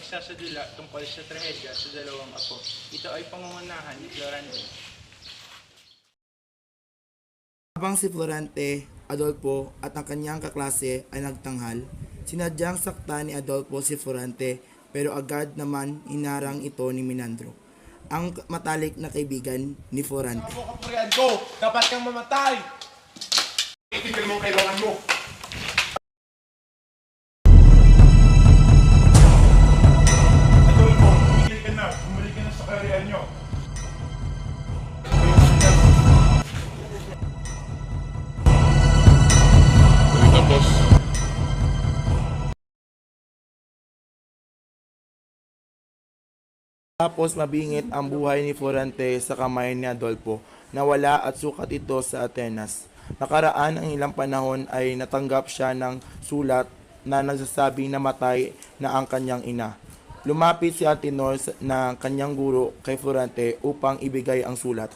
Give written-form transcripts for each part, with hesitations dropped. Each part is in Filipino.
magsasadula tungkol sa trahedya sa dalawang apo. Ito ay pangungunahan ni Florante. Habang si Florante, Adolfo at ang kanyang kaklase ay nagtanghal, sinadyang sakta ni Adolfo si Florante pero agad naman hinarang ito ni Menandro, ang matalik na kaibigan ni Florante. Ako kapurihan ko! Dapat kang mamatay! Itigil mo ang kailangan mo! Adolfo, tigil ka na! Bumalik ka na sa kaharian nyo! Tapos, Tapos mabingit ang buhay ni Florante sa kamay ni Adolfo. Nawala at sukat ito sa Atenas. Nakaraan ang ilang panahon ay natanggap siya ng sulat na nagsasabing namatay na ang kanyang ina. Lumapit si Antenor na kanyang guro kay Florante upang ibigay ang sulat.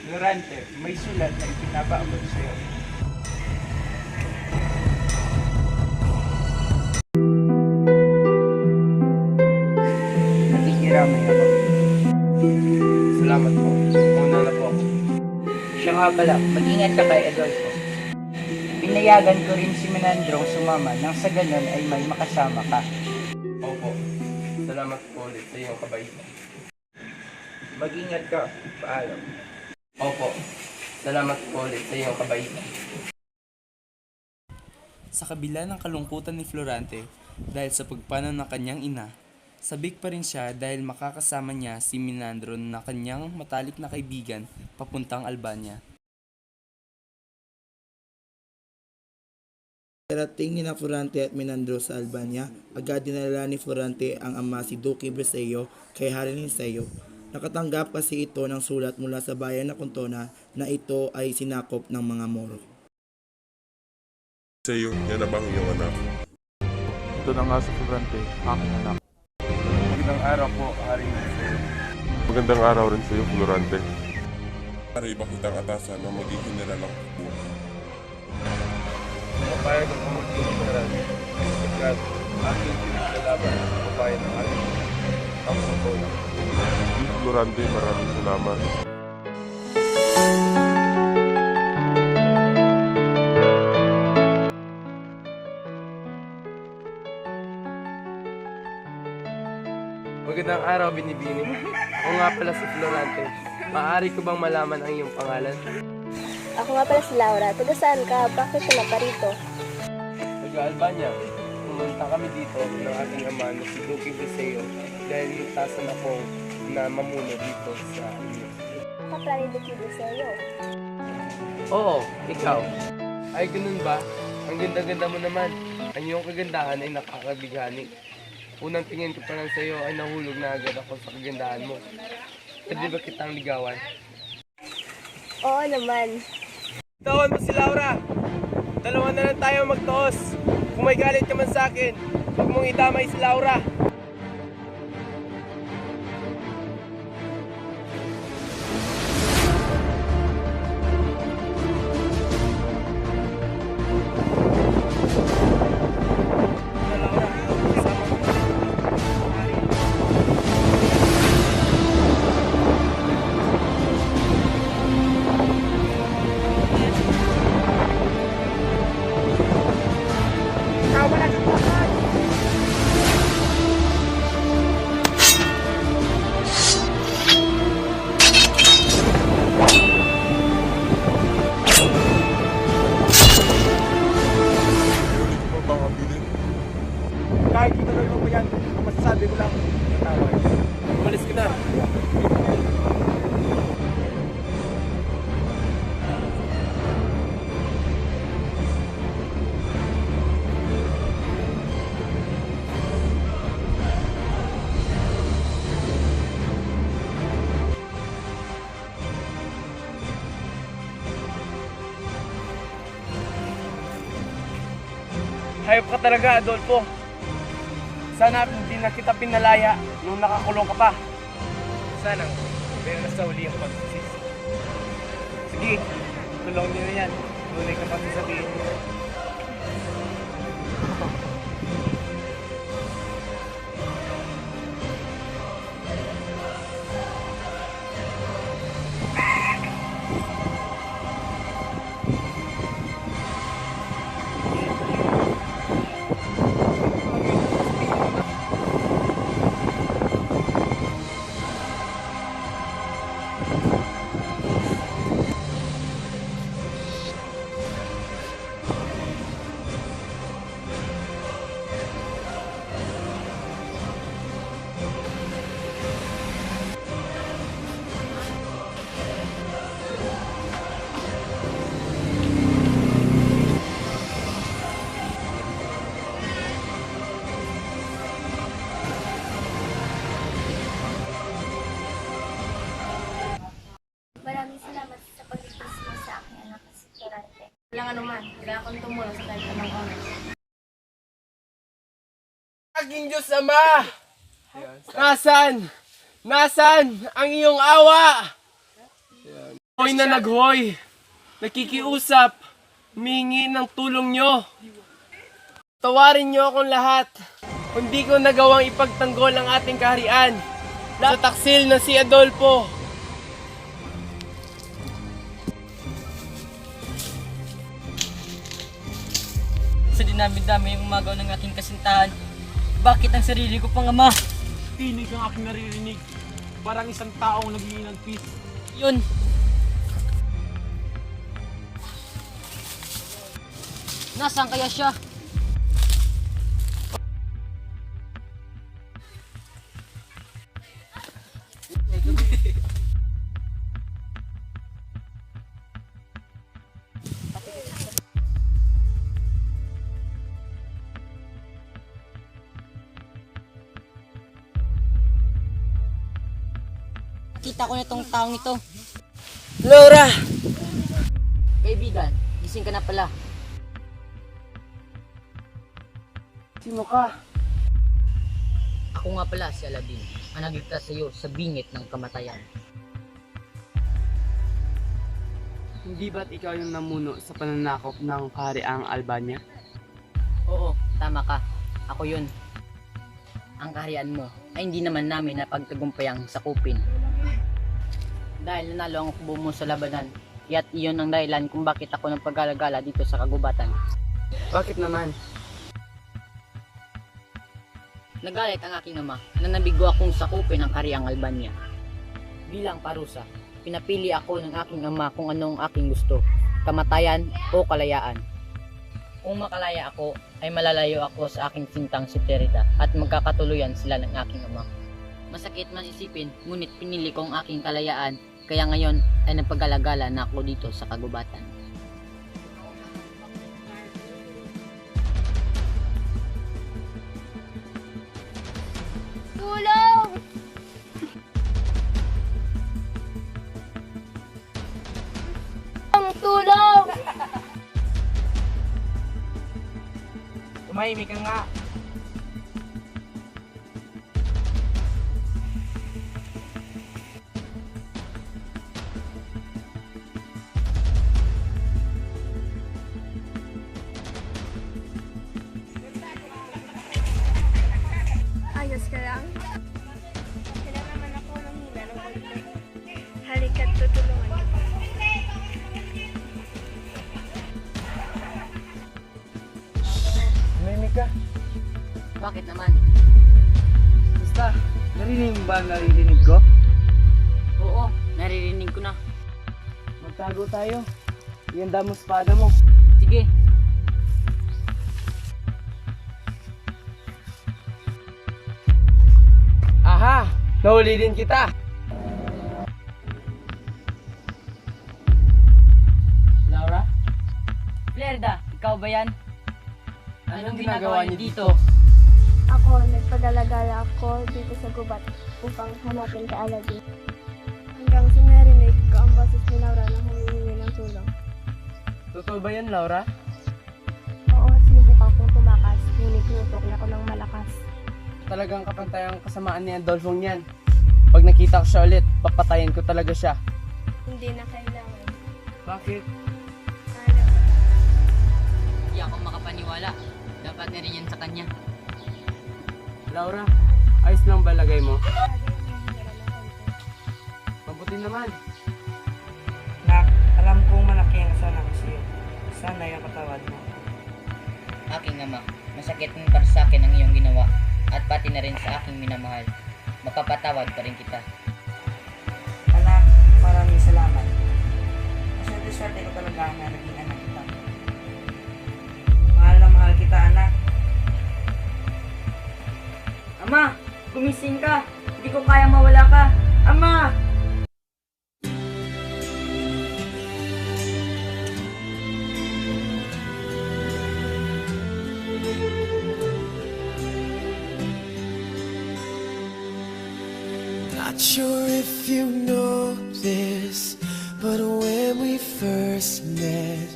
Florante, may sulat na ipinapaabot sa iyo. Nakikiramay ako. Salamat po. Una na po ako. Siya nga pala, mag-ingat ka kay Adolfo. Pinayagan ko rin si Menandrong sumama nang sa ganun ay may makasama ka. Opo. Salamat po ulit sa iyong kabaitan. Mag-ingat ka. Paalam. Opo. Salamat po ulit sa iyong kabaitan. Sa kabila ng kalungkutan ni Florante dahil sa pagpanaw ng kanyang ina, sabik pa rin siya dahil makakasama niya si Menandro na kanyang matalik na kaibigan papuntang Albania. Parating ni Florante at Menandro sa Albania, agad dinala ni Florante ang ama si Duque Briseo kay Hari Niceo. Nakatanggap kasi ito ng sulat mula sa bayan na Contona na ito ay sinakop ng mga Moro. sa iyo, yan na bang iyong anak? Ito na nga sa Florante, aking anak. Magandang araw po, Hari Niceo. Magandang araw rin sa iyo, Florante. Pare, ba kitang atasan na maging general ng buwan? Mapayag ako maging general. Sapagkat aking pinaglalaban ang kabayan ng aking kapatid. Florante, maraming salamat. Magandang araw, Binibini. Ako nga pala si Florante. Maaari ko bang malaman ang iyong pangalan? Ako nga pala si Laura. Taga saan ka? Bakit ka na pa rito? Taga-Albania. Pumunta kami dito ng aking ama na si Duque Briseo dahil nagtasan ako na mamuno dito sa inyo. Kaplani do Kibo sa'yo. Oo, ikaw. Ay, ganun ba? Ang ganda-ganda mo naman. Ang iyong kagandahan ay nakakabighani. Unang tingin ko pa lang sa'yo ay nahulog na agad ako sa kagandahan mo. Pwede ba kitang ligawan? Oo naman. Tawan mo si Laura! Dalawa na lang tayo magtoos. Kung may galit ka man sa akin, huwag mong itamay si Laura. Kahit ituloy mo pa yan, ang masasabi ko lang, matawag. Umalis ka na. Hayop ka talaga, Adolfo. Sana hindi na kita pinalaya nung nakakulong ka pa. Sana, meron na sa uli ang pagsisisi. Sige, tulong niyo na yan. Tunay ka pa sasabihin. Aking Diyos Ama! Nasaan? Nasaan ang iyong awa? Hoy na naghoy, nakikiusap, humingi ng tulong nyo. Tawarin nyo akong lahat. Kung di ko nagawang ipagtanggol ang ating kaharian sa taksil na si Adolfo. Sa dinami-dami yung umagaw ng aking kasintahan, bakit ang sarili ko pang ama? Tinig ang aking naririnig. Parang isang taong naghihingi ng peace. Yun, nasaan kaya siya? Kita ko na itong taong ito. Laura! Kaibigan, gising ka na pala. Sino ka? Ako nga pala si Aladdin, ang nagligtas sa iyo sa bingit ng kamatayan. Hindi ba't ikaw yung namuno sa pananakop ng kahariang Albania? Oo, tama ka. Ako yun. Ang kaharian mo ay hindi naman namin napagtagumpayang sakupin. Dahil nanalo ang kubo mo sa labanan, kaya't iyon ang dahilan kung bakit ako nang paggalagala dito sa kagubatan. Bakit naman? Nagalit ang aking ama na nabigo akong sakupin ang kahariang Albania. Bilang parusa, pinapili ako ng aking ama kung ano ang aking gusto, kamatayan o kalayaan. Kung makalaya ako, ay malalayo ako sa aking sintang si Terita at magkakatuluyan sila ng aking ama. Masakit man isipin, ngunit pinili ko ang aking kalayaan, kaya ngayon ay nagpaggalagala na ako dito sa kagubatan. Tulong! Tulong! Tumahimik ka nga. Ayos ka lang? Kailangan naman ako ng hila ng konti. Halika't tutulungan kita. Tumahimik ka. Bakit naman? Basta, narinig mo ba ang naririnig ko? Oo, naririnig ko na. Magtago tayo. Ianda mo espada mo. Sige. Aha! Nahuli din kita! Laura? Flerda, ikaw ba yan? Anong ginagawa niyo dito? Ako, nagpagalagala ako dito sa gubat upang hanapin ka Aladdin. Hanggang sa narinig ko ang boses ni Laura na humihingi ng tulong. Totoo ba yan, Laura? Oo, sinubukan kong tumakas, ngunit tinutok na ako ng malakas. Talagang kapantay ang kasamaan ni Adolfo niyan. Pag nakita ko siya ulit, papatayin ko talaga siya. Hindi na kailangan. Bakit? Alam mo, Hindi ako makapaniwala. Dapat na rin yan sa kanya. Laura, ayos lang ba lagay mo? laging hihira ng konti. Mabuti naman. Nak, alam kong malaki ang sana ko sa'yo. Sana ay patawad mo. Aking ama, masakit din para sa akin ang iyong ginawa at pati na rin sa aking minamahal. Mapapatawad pa rin kita. Anak, maraming salamat. Maswerte-swerte ko talaga na naging anak kita. Mahal na mahal kita, anak. Ama, gumising ka. Hindi ko kaya mawala ka. Ama! Not sure if you know this, but when we first met,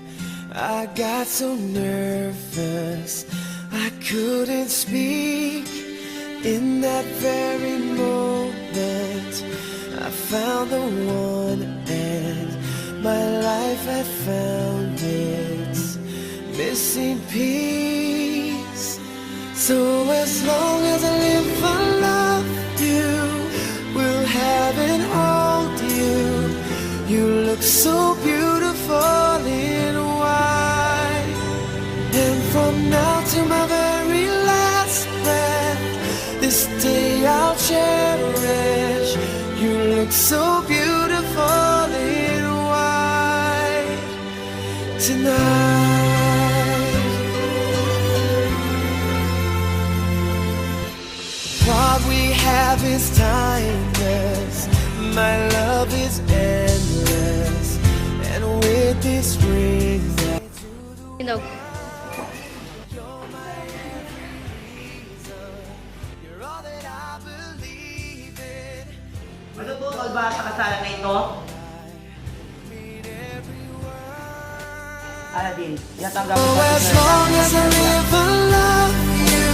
I got so nervous I couldn't speak. that very moment I found the one, and my life had found its missing piece. So as long as I live, I love you, will have and hold you. You look so beautiful in white, and from now to my very last breath, this day I'll cherish. You look so beautiful in white tonight. What we have is timeless, my love is endless, and with this ring that Inog. you're all that I believe in. Ano po, ba sa kasalan na ito? Aladdin, tinatanggap ko Oh, as long as I live, I love you,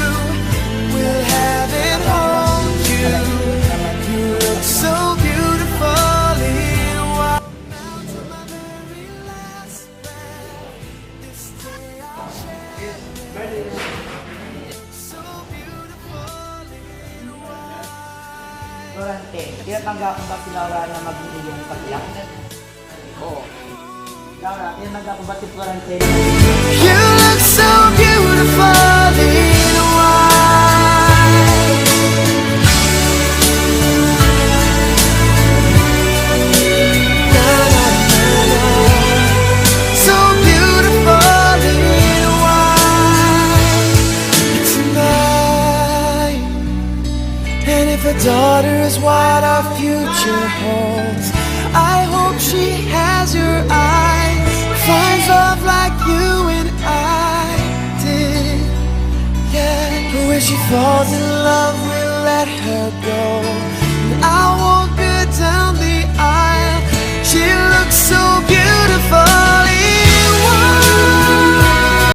will have it hold you. You look so beautiful in white. Florante, tinatanggap ko ba si Laura na maging iyong pagyak? Oo. Laura, tinatanggap ko ba si Florante? You look so beautiful in white. Na, na, na, na. So beautiful in white tonight. And if a daughter is what our future holds, I hope she has your eyes, finds love like you and I did. Yeah, but when she falls in love, we'll let her go. And I walk her down the aisle. She looks so beautiful.